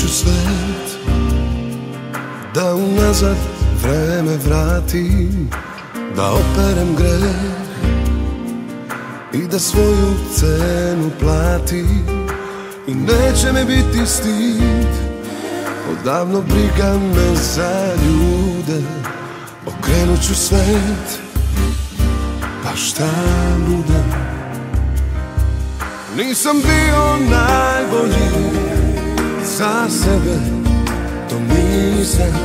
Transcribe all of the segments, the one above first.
ću svet da unazad vreme vratim, da operem greh i da svoju cenu platim. I neće me biti stid, odavno briga me za ljude. Okrenut ću svet, pa šta bude. Nisam bio najbolji za sebe, to nisam,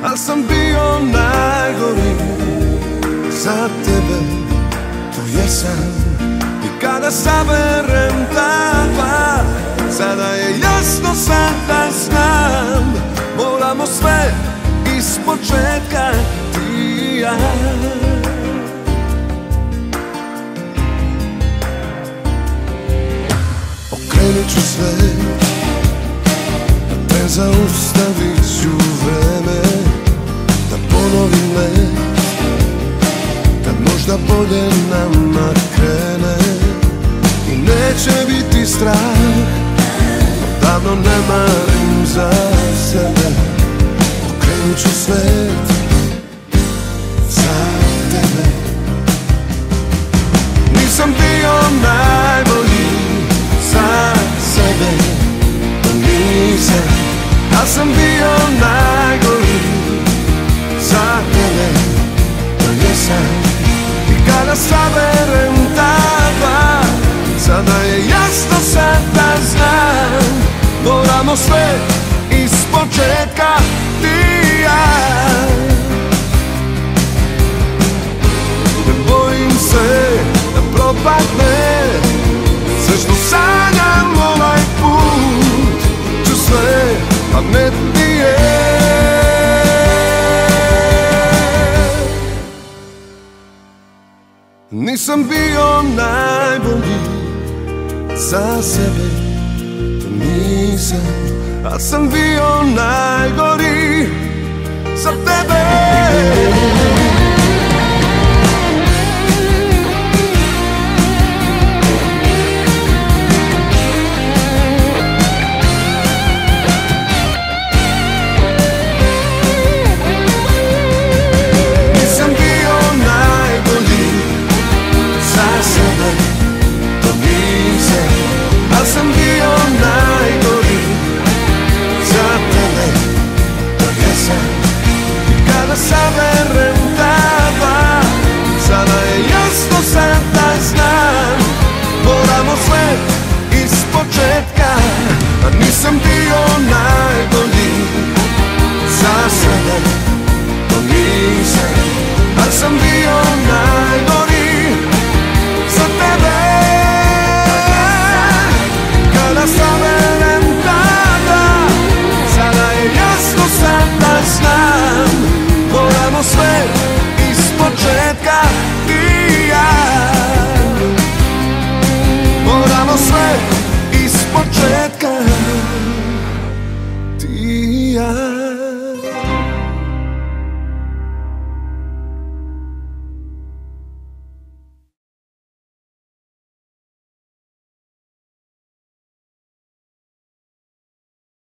al sam bio najgori za tebe, to jesam. I kada saberem ta dva, sada je jasno, sada znam, moramo sve ispočetka, ti i ja. Okrenut ću sve, da te zaustavit ću vreme, da ponovim let, kad možda bolje nama krene. I neće biti strah, davno ne marim za sebe. Okrenut ću svet za tebe. Nisam bio najbolji za sebe, to nisam, a sam bio najgori za tebe, to jesam. I kada saberem ta dva, sada je jasno, sada znam, moramo sve ispočetka, ti i ja. Ne bojim se da propadne sve što sanjam ovaj put, ću sve pametnije. Nisam bio najbolji za sebe, to nisam, al sam bio najgori